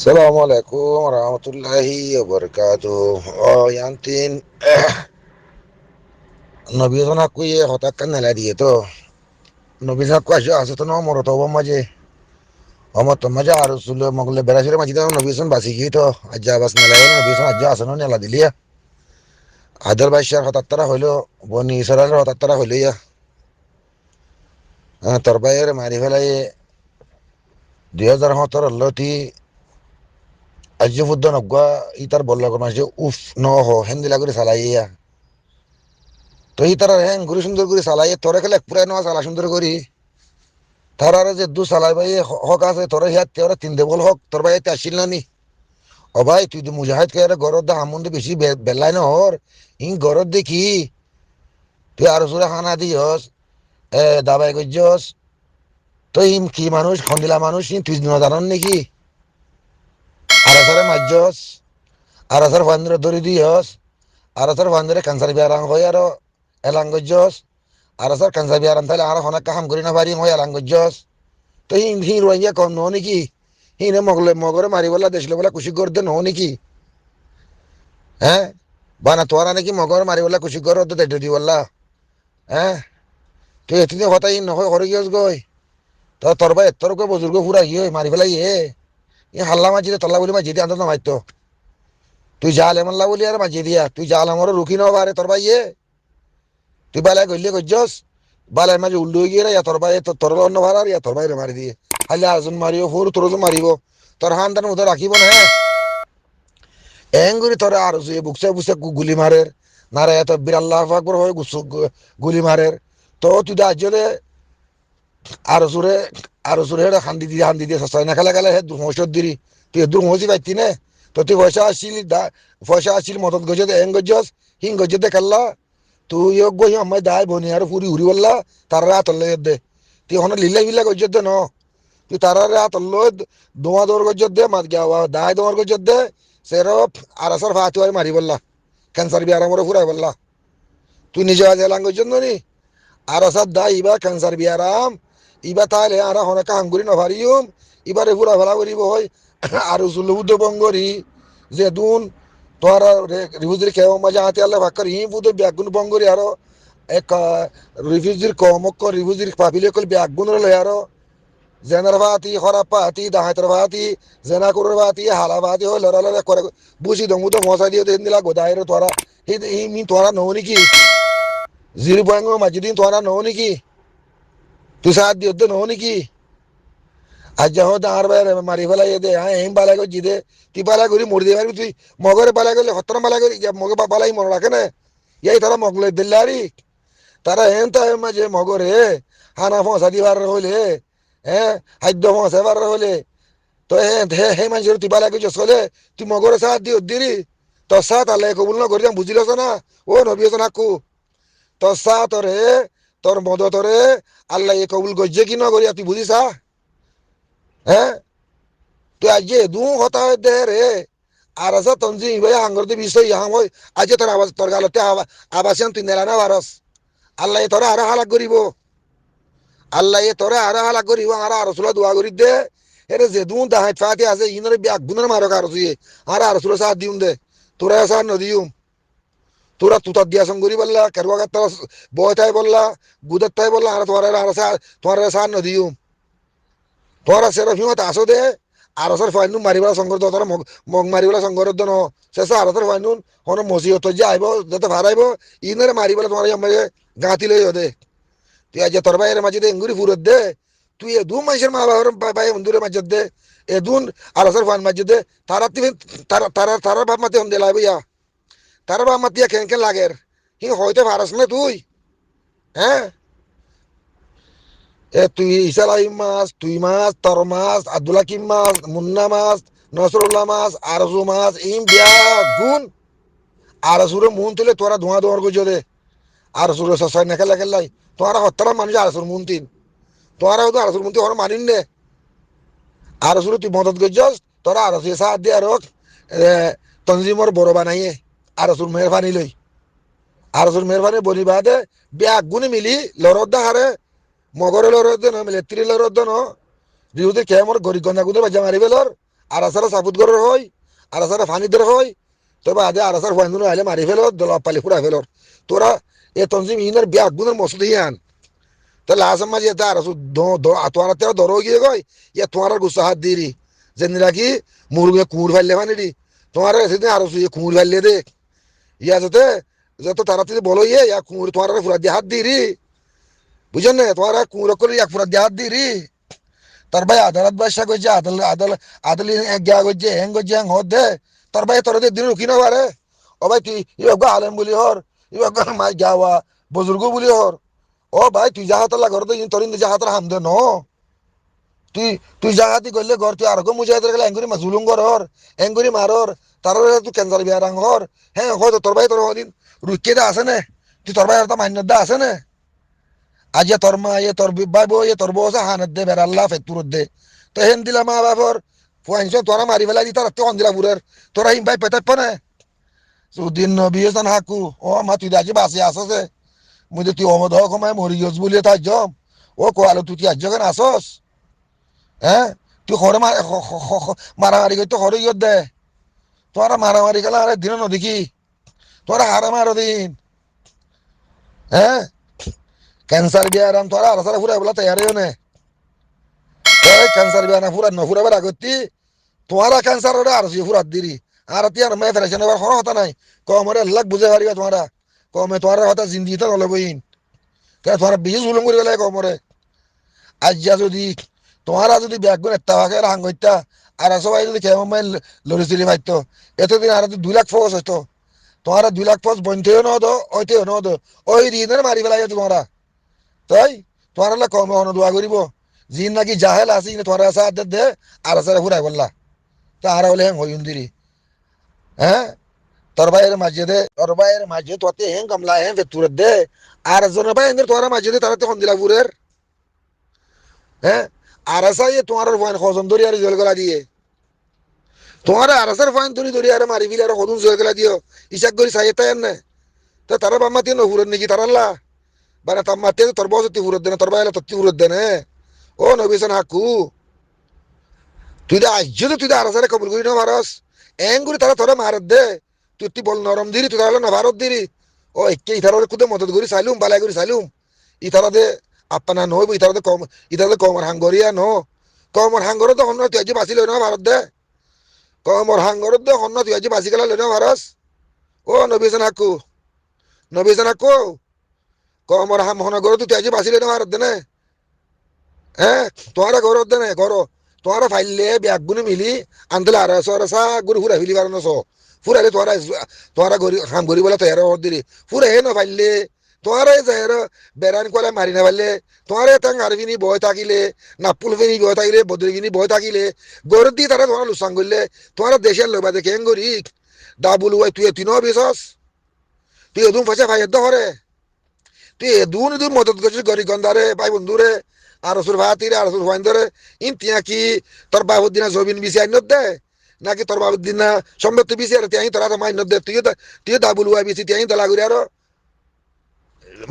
Assalamu alaikum warahmatullahi wabarakatuh. Oh, yantin Nabi sana aku ye hotak kan nela dia to. Nabi sana aku aja asa to no moro to maje. Omo to maja arusul mogle berasire maji to Nabi sana basi gitu. Aja bas nela yo Nabi sana aja asa no nela dilia. Adal bashar hotak tara holo boni sarar hotak tara holo ya. Tarbayere mari fela ye 2017 loti aja fuddo nagwa itar bolla ko maje uf no ho hendi laguri salai ya. তো ই তারা hang ঘুরি সুন্দর করে চালাই তোরে খেলে পুরাই নেওয়া চালা সুন্দর করি তার আর যে দু চালাই ভাই হক আছে তোরে হিয়াত তোরা তিন দেবল হক তোর ভাই আসছিল না নি ও ভাই তুই তো মুজাহিদ কে গরত দা আমন বেশি বেলাই না হর ইন গরত দেখি তুই আর সুরে খানা দিয়স দাবাই গজ্জস তো ইম কি মানুষ খন্দিলা মানুষ ইন তুই জানন নাকি আর আসারে মাজ্জস আর আসার ফান্দিরে ধরি দিয়স আর আসার ফান্দিরে ক্যান্সার বিয়ারাং হয় আর এলাং গজ্জস আর স্যার কানসাবি আরাম তাহলে আর অনেক কাম করি না পারি মই এলাঙ্গ জস তো হি রোয়া কম নো নাকি হি নে মগরে মারি বলা দেশলে বলা খুশি করতে নো নাকি হ্যাঁ বানা তোরা নাকি মগর মারি বলা খুশি কর তো দেখে দি বললা হ্যাঁ তুই এতদিন কথা ই নহয় করে গিয়েছ গই তো তোর ভাই তোর কই বুজুর্গ পুরা ইয়ে মারি ফেলাই ই হাল্লা মাঝিতে তল্লা বলি মাঝিতে আনন্দ মারতো তুই জাল এমল্লা বলি আর মাঝি দিয়া তুই জাল আমার রুখি ন পারে তোর ভাই তুই বালাই গইলে গজ্জস বালাই মাঝে উল্লু গিয়ে ইয়া তোর ভাই তোর অন্য ভাড়া ইয়া তোর ভাইরে মারি দিয়ে হাইলে আরজন মারিব ফুর তোর মারিব তোর হান তার মতো রাখিব না হ্যাঁ এঙ্গুরি তোর আর বুকসে বুকসে গুলি মারের নারে এত বিরাল্লাহ আকবর হয় গুলি মারের তো তুই দা আজলে আর জোরে হান্দি দিয়ে সস্তায় না খেলা গেলে হে দুর্মসর দিরি তুই দুর্মসি পাইতি নে তো তুই পয়সা আসিল মদত গজে এং গজস হিং গজে দে খেললা তুই গই আমায় দায় বনি আর ফুরি উড়ি বললা তার রাত দে তুই এখন লিল্লা বিল্লা গজত দে ন তুই তার রাত দোয়া দৌড় গজত দে মাত গিয়া দায় দোয়ার গজত দে সেরফ আর আসার ফাতুয়ারি মারি বললা ক্যান্সার বিয়ার আমার ফুরাই বললা তুই নিজে আজ এলাং গজত নি আর আসার দায় ইবা ক্যান্সার বিয়ারাম ইবা তাহলে আর অনেক কাম করি নভারিউম ইবারে ফুরা ফেলা করিব হয় আর উদ্দ বঙ্গরি যে দুন তোমার রিফিউজির খেয়ে মজা হাতে আল্লাহ ভাগ করি বুধ ব্যাগুন বঙ্গরি আরো এক রিফিউজির কমক রিফিউজির পাপিলে কল ব্যাগুন লয় আরো জেনার ভাতি খরাপ পাতি দাহাতের ভাতি জেনা কুরের ভাতি হালা ভাতি হয় লড়া লড়া করে বুঝি দমু তো মশা দিয়ে দিন দিলা গোদায়ের তোরা এই মি তোরা নও নাকি জিরো পয়েন্ট মাঝে দিন তোরা নও নাকি তুই সাথ দিয়ে নও নাকি আজ যাও দাঁড় বাইরে মারি ফেলাই দে হ্যাঁ এম বালাই করে জিদে তুই বালাই করি মরি দিয়ে পারবি তুই মগরে বালাই করলে হত্তর বালাই করি মগে বালাই মনে রাখে না ইয়াই তারা মগলে দিল্লারি তারা হেন তো মাঝে মগরে হানা ফসা দিবার হইলে হ্যাঁ খাদ্য ফসাবার হইলে তো হে মানুষের তুই বালাই করছিস হলে তুই মগরে সাথ দিও দিরি তোর সাথ আল্লাহ কবুল না করি বুঝিলছ না ও নবীছ না কু তোর সাথ তোরে তোর মদ তোরে আল্লাহ কবুল করছে কি না করি তুই বুঝিসা হ্যাঁ তুই আজ দু হতা দে রে আর আসা তঞ্জি ভাই হাঙ্গর দি বিষয় ইহাম হয় আজ তোর আবাস তোর গালতে আবাসিয়ান তুই নেলা না ভারস আল্লাহ তোরা আরো হালাক করিব আল্লাহ তোরা আরো হালাক করিব আর রসুলা দোয়া করি দে এরে যে দু দাহাই ফাতে আছে ইনরে ব্যাগ গুনের মারক আর তুই আর রসুলা সাথ দিউম দে তোরা সাথ নদিউম তোরা তুতার দিয়া সঙ্গ করি বললা কেরবা গাত্তা বয়তাই বললা গুদাত্তাই বললা আর তোমার সাথ নদিউম তোরা সেরফিমত আসো দে আর সর ফাইনুন মারিবেলা সংঘর তোরা মগ মারিবেলা সংঘরের দন শেষ আর সর ফাইনুন হন মসিহত যে আইব যাতে ভাড়াইব ইনরে মারিবেলা তোমার আমাকে গাঁতি লই দে তুই আজ তোর ভাইয়ের মাঝে এঙ্গুরি ফুরত দে তুই এ দু মানুষের মা বাবার ভাই বন্ধুরের মাঝে দে এ দুন আর সর ফাইন মাঝে দে তারা তুমি তারা বাপ মাতে হন দিলাই ভাইয়া তারা বাপ মাতিয়া কেন কেন লাগের হি হইতে পারস না তুই হ্যাঁ এ তুই ইসালাই মাছ তুই মাছ তর মাছ আব্দুল হাকিম মাছ মুন্না মাছ নসরুল্লাহ মাছ আরজু মাছ ইম বিয়া গুণ আরজুরে মুন তুলে তোরা ধোঁয়া ধোঁয়ার গজো দে আরজুরে সসাই না খেলা খেলাই তোরা হত্তরা মানুষ আরজুর মুন তিন তোরা হয়তো আরজুর মুন তিন মানিন নে আরজুরে তুই মদত গজস তোরা আরজুয়ে সাথ দিয়ে আর তঞ্জিমর বড় বানাইয়ে আরজুর মেহরবানি লই আরজুর মেহরবানি বলি বাদে বিয়া গুণে মিলি লরদ্দা হারে মগরে লরদ ন মিলে ত্রি লরদ ন রিউতে কে মোর গরি গন্না গুদে বাজা মারি বেলর আরাসারা সাপুত ঘরের হয় আরাসারা ফানিদের হয় তবে আদে আরাসার ফাইন্দুন আইলে মারি ফেলো দলাপ পালি ফুরা ফেলর তোরা এ তনজিম ইনের ব্যাগ গুনের মসুদ হিয়ান তাহলে আসাম মাঝে এটা আরাসু তোমার তেও ধরো গিয়ে গই ইয়া তোমার গুসা হাত দিরি যে নাকি মুরগে কুমুর ফাইলে ফানিডি তোমার সেদিন আরসু ইয়ে কুমুর ফাইলে দে ইয়া যাতে যত তাড়াতাড়ি বলো ইয়া কুমুর তোমার ফুরা দিয়ে হাত দিরি বুঝেন না তোমার কুমুর করে এক ফুরা দিয়ে হাত দিরি তোর ভাই আদালত বাদশা করছে আদালি গিয়া করছে হ্যাং করছে হ্যাং হদ দে তোর ভাই তোর দিন রুকি না পারে ও ভাই তুই ইবাগ আলেম বলি হর ইবাগ মাই যাওয়া বুজুর্গ বলি হর ও ভাই তুই যাহাতলা ঘর তো তোর যাহাতর হাম দে ন তুই তুই যাহাতি করলে ঘর তুই আর মুজাহিদের গেলে এঙ্গুরি জুলুম ঘর এঙ্গুরি মারর তার তুই ক্যান্সার বিয়ার হর হ্যাঁ হয়তো তোর ভাই তোর দিন রুকিয়ে দা আছে না তুই তোর ভাই মান্য দা আছে না আজ তোর মা এ তোর ভাই বউ এ তোর বউ হানত দে বেড়াল্লা ফেতুর দে তো হেন দিলা মা বাপর ফুয়াইছ তোরা মারি ফেলাই দি তারা তখন দিলা বুড়ের তোরা হিম ভাই পেতাপ না সুদিন নবী এসান হাকু ও মা তুই আজি বাসে আসছে মুই তুই অমদ হোক মায় মরি গেছ বলি তাই জম ও কোয়ালো তুই আজ কেন আসস হ্যাঁ তুই খরে মারামারি করতে খরে ইয়ত দে তোরা মারামারি গেলে আরে দিন নদীকি তোরা হারা মারো দিন হ্যাঁ ক্যান্সার বিয়ারাম তোরা আর সারা ফুরা বলা তৈয়ারিও নে ক্যান্সার বিয়া না ফুরা ন ফুরা বেড়া করতি তোমারা ক্যান্সার ওরা আর ফুরাত দিরি আর তিয়ার মেয়ে ফেরেছেন এবার কোনো হতা নাই কমরে লাখ বুঝে পারিবা তোমারা কমে তোমার হতা জিন্দি তো নলে বইন কেন তোমার বেশি জুলুম করে গেলে কমরে আজ যা যদি তোমারা যদি ব্যাগুন একটা ভাগে রাং করতা আর সবাই যদি কেমন মাইল লড়ি চিলি মারতো এতদিন আর 2 লাখ ফোস হতো তোমারা 2 লাখ ফোস বনতেও নদো ওইতেও নদো ওই দিনের মারি ফেলাই তোমরা তাই তোমার কমে অনুদোয়া করিব জিন নাকি জাহেল আসি তোমার আসা দে আর আসারে ফুরাই বললা তা আর হলে হ্যাং হইন দিরি হ্যাঁ তোর ভাইয়ের মাঝে তোতে হেং কামলা হেং ফেতুর দে আর জনের ভাই এদের তোরা মাঝে দে তারা তো দিলা ফুরের হ্যাঁ আর আসা ইয়ে তোমার ফাইন খজন ধরি আর জল গলা দিয়ে তোমার আর আসার ফাইন ধরি ধরি আর মারি ফিলে আর খদুন জল গলা দিও ইসাক করি চাই তাই না তা তারা বাম্মা তিন ফুরের নাকি তারাল্লা মানে তার মাতে তোর বস ফুরত দেনে তোর বাইরে তত্তি ফুরত দেনে ও নবীসন হাকু তুই আজ তুই আর আসারে কবুল করি না ভারস এং করে তারা তোরা মারত দে তুই বল নরম দিরি তুই তাহলে না ভারত দিরি ও একে ইতারে কুদে মদত করি চাইলুম বালাই করি চাইলুম ইতারা দে আপনা নইব ইতারা কমর হাঙ্গরিয়া ন কমর হাঙ্গর তো হন্য তুই আজি বাঁচি লই না ভারত দে কমর হাঙ্গর দে হন্য তুই আজি বাঁচি গেলা লই না ভারস ও নবীসন হাকু কমর হাম হন গর তুই আজি বাঁচি লই না ভারত দে না হ্যাঁ তোমারা গরত দে না গর তোমারা ফাইলে ব্যাগ গুনে মিলি আন্দলে আর সরসা গুরু ফুরা ফিলি কারণ ফুরালে তোরা হাম গরি বলে তৈরি হর দিলি ফুরে হে না ফাইলে তোমারে যাহের বেড়ান কলে মারি না পারলে তোমারে তাং আরবিনি বয় থাকিলে নাপুল ফিনি বয় থাকিলে বদ্রিগিনি বয় থাকিলে গরত দি তারা তোমার লুসাং করলে তোমার দেশের লোক বাদে কেন করি ডাবুল ওয়াই তুই তিনও বিশস তুই এদুম ফাঁসে ভাই ধরে তুই এদুন এদুন মদত করছিস গরি গন্ধারে ভাই বন্ধুরে আর রসুর ভাতিরে আর রসুর ভাইন ধরে ইন তিয়া কি তোর বাবুদ্দিনা জবিন বিছি আইন দে নাকি তোর বাবুদ্দিনা সম্পত্তি বিছি আর তিয়াই তোরা মাইন দে তুই ডাবুল ওয়াই বিছি তিয়াই দলা করি আর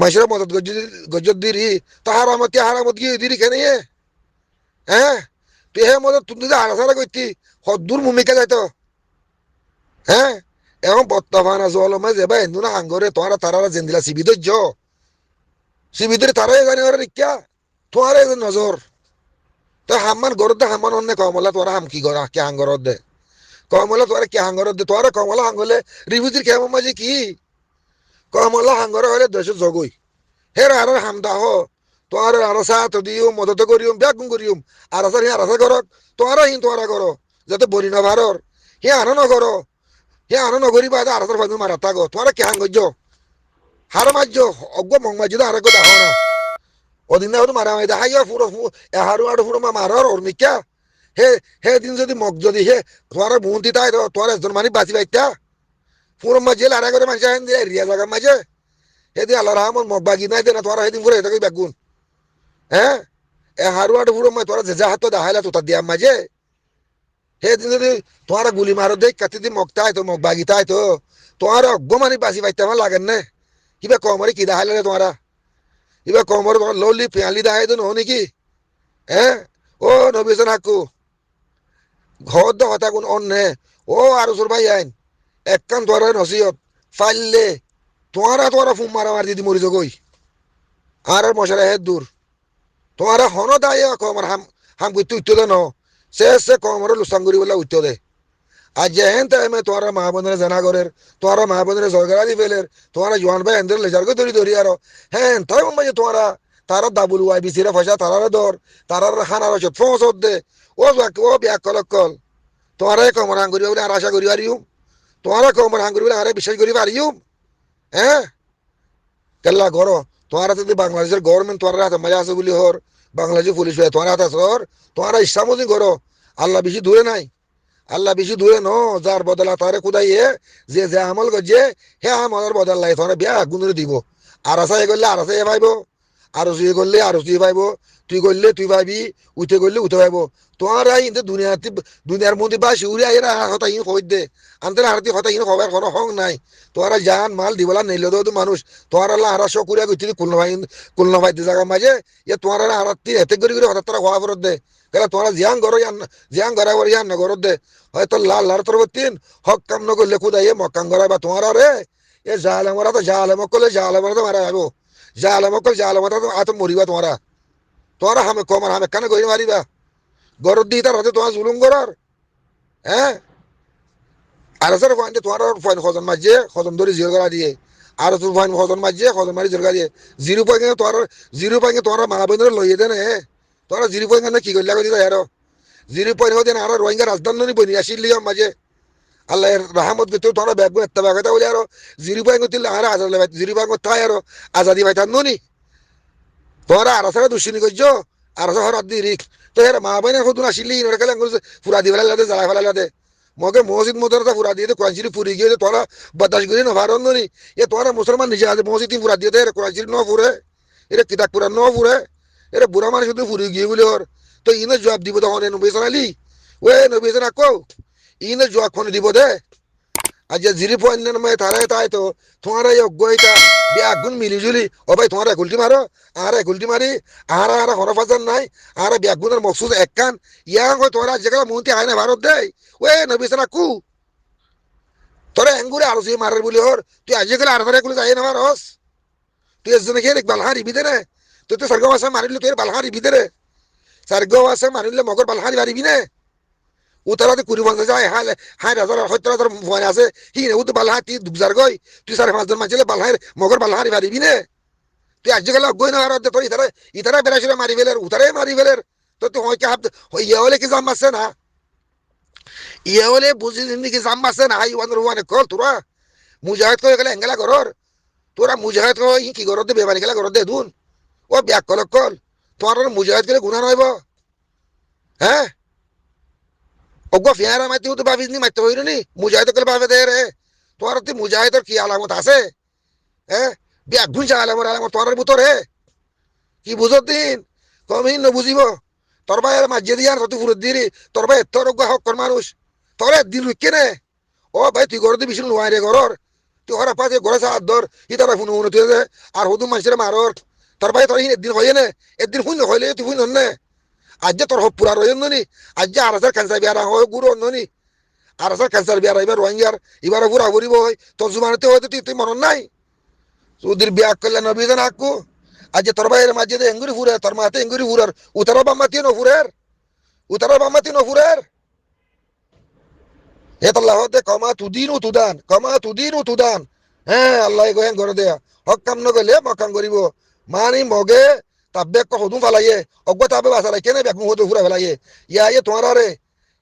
মাইসের মদত গজ্জত দিরি তা হারামত গিয়ে দিরি কেনে হ্যাঁ তুই হে মদত তুমি যে হারাসারা করতি হদ্দুর ভূমিকা যাইতো হ্যাঁ এবং বর্তমান জলমে যাবা হিন্দু না হাঙ্গরে তোরা তারা জেন্দিলা সিবিদরে তারাই জানি ওরা রিক্কা তোমার নজর তো হাম্মান গরত দে হাম্মান অন্য কমলা তোরা হাম কি গরা কে হাঙ্গরত দে কমলা তোরা কে হাঙ্গরত দে তোরা কমলা হাঙ্গলে রিভুজির কেমন মাঝে কি কমলা হাঙ্গর হলে দেশ জগই হের আর হামদা হ তোমার আরসা তো দিও মদত করিম ব্যাগুম করিম আরসা হি আরসা করক তোরা হিন তোরা করো যাতে বলি না ভারর হে আনো নগর হে আনো নগরি বাদে আরসার ফাইন মারা থাকো তোরা কে হাঙ্গজ হার মাজ্য অজ্ঞ মং মাজ্য আর গো দাও না ওদিন না মারা মাই দেখাই ফুরো হারু আড়ু ফুরো মা মারর ওর মিকা হে দিন যদি মগ যদি হে তোরা বুন্তি তাই তোরা একজন মানি বাঁচি বাইতা ফুরো মাঝে লারা করে মানুষ আইন দিয়ে রিয়া জায়গা মাঝে সেদিন আল্লাহ রহমান মগ বাগি নাই দে না তোরা সেদিন ফুরে থাকি বেগুন হ্যাঁ হারু আড়ু ফুরো মাই তোরা যে হাত দেখাইলা তো তার দিয়া মাঝে সেদিন যদি তোরা গুলি মারো দেখ কাতি দি মগ তাই তো মগ বাগি তাই তো তোরা অজ্ঞ মানি বাঁচি বাইতে আমার লাগেন না কিবা কমরে কি দেখাইলে তোরা এবার কমর ললি পেঁয়ালি দেখাই তো নহ নাকি হ্যাঁ ও নবীসন হাকু ঘর দে হতা কোন অন্যে ও আর সুর ভাই আইন একখান তোরা নসিহত ফাইললে তোরা ফুম মারা দিদি মরি জগই আর মশারা হে দূর তোমারা হন দায় কমর হাম করতে উত্তর দে ন সে কমর লুসাং করি বলে উত্তর দে আর যেহেন টাইমে তোমারা মা বোনের জানা করের তোমারা মা বোনের জরগারা দি ফেলের তোমারা জোয়ান ভাই এন্দের লেজারকে ধরি আর হ্যাঁ তাই মাঝে তোমারা তারা দাবুল ওয়াই বিসিরে ফসা তারারে দর তারার হানার ওষুধ ফসদ দে ও ব্যাক কল তোমারা কমর হাং করি বলে আর আশা করি পারিও তোমারা কমর হাং করি বলে আরে বিশ্বাস করি পারিও হ্যাঁ কেল্লা করো তোমারা যদি বাংলাদেশের গভর্নমেন্ট তোমার হাতে মজা আছে বলি হর বাংলাদেশের পুলিশ তোমার হাতে সর তোমারা ইচ্ছামতি করো আল্লাহ বেশি দূরে নাই আল্লাহ বেশি দূরে ন যার বদলা তারে কুদাইয়ে যে আমল করছে হে আমলের বদল লাই তোমার বিয়া গুণরে দিব আর আসা এ করলে আর আসা এ পাইব আরো চুয়ে করলে আরো চুয়ে পাইব তুই করলে তুই পাইবি উঠে করলে উঠে পাইব তোমার ইনতে দুনিয়ার মধ্যে বা শিউরি আইরা হতা ইন কই দে আনতে হারতি হতা ইন খবর কোনো হং নাই তোরা জান মাল দিবলা নেইলে তো মানুষ তোরা আল্লাহ আর শকুরিয়া কইতি কুলনা ভাই জায়গা মাঝে এ তোরা আরাতি এতে করে হঠাৎ তোরা হওয়া ফরত দে কেন তোরা জিয়াং গড়া করে ইয়ান নগরত দে হয়তো লাল তোর তিন হক কাম নগরলে খুদাইয়ে মক্কাং গড়াই বা তোমার রে এ জালেমরা তো জালেমক করলে জালেমরা তো মারা যাবো জালেমক করলে জালেমরা তো আত মরিবা তোরা হামে কমার হামে কানে গই মারিবা গরত দি তার হাতে তোমার জুলুম করার হ্যাঁ আর স্যার ফাইনতে তোমার ফাইন খজন মাঝে খজন ধরে জিরো করা দিয়ে আর তোর ফাইন খজন মাঝে খজন মারি জিরো করা দিয়ে জিরো পয়েন্ট তোমার মা বোনের লইয়ে দেন হ্যাঁ তোরা জিরো পয়েন্ট কি করলে করি আর জিরো পয়েন্ট হতে আর রোহিঙ্গা রাজধানী বনি আসিলি মাঝে আল্লাহ রাহমত করতে তোরা ব্যাগ একটা ব্যাগটা বলে আর জিরো পয়েন্ট করতে আর আজাদ জিরো পয়েন্ট তাই আর আজাদি ভাই তার নি তোরা আর সারা দুশ্চিনি করছো আর হর দি রিক তো এর মা বোনের সদুন আসিলি কেলে ফুরা দি ফেলালে জ্বালা ফেলালে মগে মসজিদ মদরতা ফুরা দিয়ে কোরআন শরীফ ফুরি গিয়ে তোরা বদাস করি না ভারত নি এ তোরা মুসলমান নিজে আছে মসজিদ ফুরা দিয়ে কোরআন শরীফ ন ফুরে এর কিতাব পুরা ন ফুরে এর বুড়া মানুষ শুধু ফুরি গিয়ে বলে ওর তো ইনে জবাব দিব তখন নবী সালালি ওয়ে নবী সালা কো ইনে জবাব কোন দিব দে আজ জিরি পয়েন্ট মে তারাই তাই তো তোমারা গইতা ব্যাগুন মিলিজুলি ও ভাই তোমারা গুলটি মারো আর গুলটি মারি আর হরফাজান নাই আর ব্যাগুনের মকসুদ একখান ইয়াং হই তোরা যেগুলো মন্ত্রী আয় না ভারত দেয় ওয়ে নবী সালা কু তোরা এঙ্গুরে আরো সে মারার বলি হর তুই আজ গেলে আর ধরে গুলো যাই না মারস তুই এজনে খেয়ে বালহারি ভিতরে তুই তো স্বর্গ ভাষা মারিলে তুই বালহারি ভিতরে স্বর্গ ভাষা মারিলে মগর বালহারি মারিবি না উতারাতে কুড়ি পঞ্চাশ যায় হাই হাজার ৭০,০০০ ফোন আছে হি নে উত বালহা তুই দুবজার গই তুই ৫.৫ মাসলে বালহার মগর বালহারি মারিবি না তুই আজ গেলে গই না আর তোর ইতারা বেড়াইছিল মারি ফেলের উতারাই মারি ফেলের তো তুই হয় ইয়ে হলে কি জাম আছে না ইয়ে হলে বুঝি কি জাম আছে না হাই ওয়ান কল তোরা মুজাহিদ করে গেলে এঙ্গেলা ঘরর তোরা মুজাহিদ কি ঘর দে বেমারি গেলা ঘর দে দুন ও ব্যাক কল তোমার মুজাহিদ গেলে গুণা নইব হ্যাঁ অজ্ঞ ফিয়ারা মাইতে তো ভাবিস নি মাইতে হইল নি মুজাহিদ কল ভাবে দে রে তোর তুই মুজাহিদর কি আলামত আছে হ্যাঁ ব্যাক ঘুঞ্চা আলামত তোর ভিতরে কি বুঝত দিন কমিন বুঝিব তোর ভাই মাঝে দিয়ে আর তুই ফুরত দিলি তোর ভাই তোর হক কর মানুষ তোর দিন কেনে ও ভাই তুই ঘর দিয়ে বেশি নোয়াই রে ঘরর তুই ঘর পাশে ঘরে সাহায্য ধর ই তারা ফোন তুই আর হদু মানুষের মারর তোর ভাই তোর একদিন হয়ে নে একদিন শুন হইলে তুই শুন নে আজ যে তোর পুরা রয়েন নি আজ যে আর ক্যান্সার বিয়ার হয় গুরু নি আর ক্যান্সার বিয়ার এবার রোহিঙ্গার এবার পুরা ঘুরিব হয় তোর জুমানতে হয়তো তুই মনন নাই সুদির বিয়া করলে নবী যেন আকু আজ যে তোর ভাইয়ের মাঝে এঙ্গুরি ফুরে তোর মাতে এঙ্গুরি ফুরার উতারা বাম্মাতি নফুরের উতারা বাম্মাতি নফুরের এ তো আল্লাহ দে কমা তুদিন তুদান হ্যাঁ আল্লাহ গোয়েন করে দেয়া হক কাম নগলে মকাম করিব মানি মগে তাবে হদুম ফেলাইয়ে অজ্ঞ তাবে বাসালাই কেনে ব্যাগুন হতে ফুরা ফেলাইয়ে ইয়ে তোমারা রে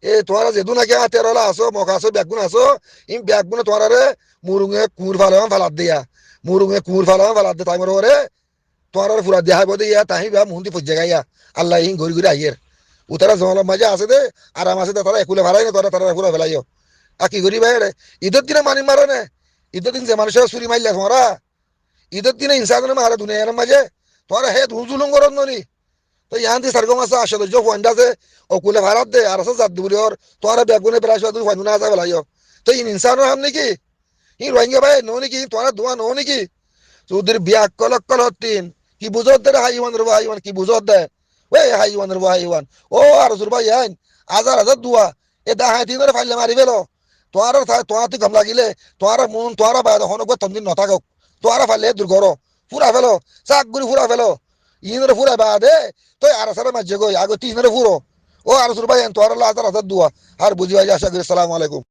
এ তোমারা যেদু নাকি তেরলা আসো মকা আসো ব্যাগুন আসো ইম ব্যাগুন তোমারা রে মুরুঙে কুর ফালাম ফেলাত দিয়া মুরুঙে কুর ফালাম ফেলাত দে তাইমর রে তোমার ফুরা দেহা বদে ইয়া তাহি বা মুন্দি ফুজে গাইয়া আল্লাহ ইন ঘুরি ঘুরি আইয়ের উতারা জমালা মাঝে আছে দে আরাম আছে দে তারা একুলে ভাড়াই না তারা ফুরা ফেলাইও আর কি করি ভাই রে ঈদের দিনে মানি মারে না ঈদের দিন যে মানুষের চুরি মারলে তোমরা ঈদের দিনে ইনসানের মারে দুনিয়ার মাঝে তোমরা হে হুজুলুম করত নি তো ইয়ান্তি সারগম আছে আসলে যে ফন্ডা আছে অকুলে ভাড়াত দে আর আছে জাত দুবুরি ওর তোমরা বেগুনে বেলা শুধু ফাইনুনা আছে ফেলাইও তো ইন ইনসানের হাম নাকি ই রোহিঙ্গা ভাই নো নাকি তোমরা দোয়া নো নাকি তোদের বিয়া কল হতিন কি বুঝত দে হাইওয়ান কি বুঝত দে ওই হাইওয়ান ও আর জুরবা ইয়ান হাজার হাজার দোয়া এ দা হাই তিনরে ফাইলে মারি ফেলো তোমার তোমার তুই কম লাগিলে তোমার মন তোমার বাদ হনক তন্দিন নথাকক তোমার ফাইলে দূর করো ফুরা ফেলো চাক গুড়ি ফুরা ফেলো ইনরে ফুরা বাদে তো আর সারা মাঝে গই আগে তিনরে ফুরো ও আর সুরবাই তোমার আল্লাহ হাজার হাজার দুয়া আর বুঝি ভাই আশা করি সালাম আলাইকুম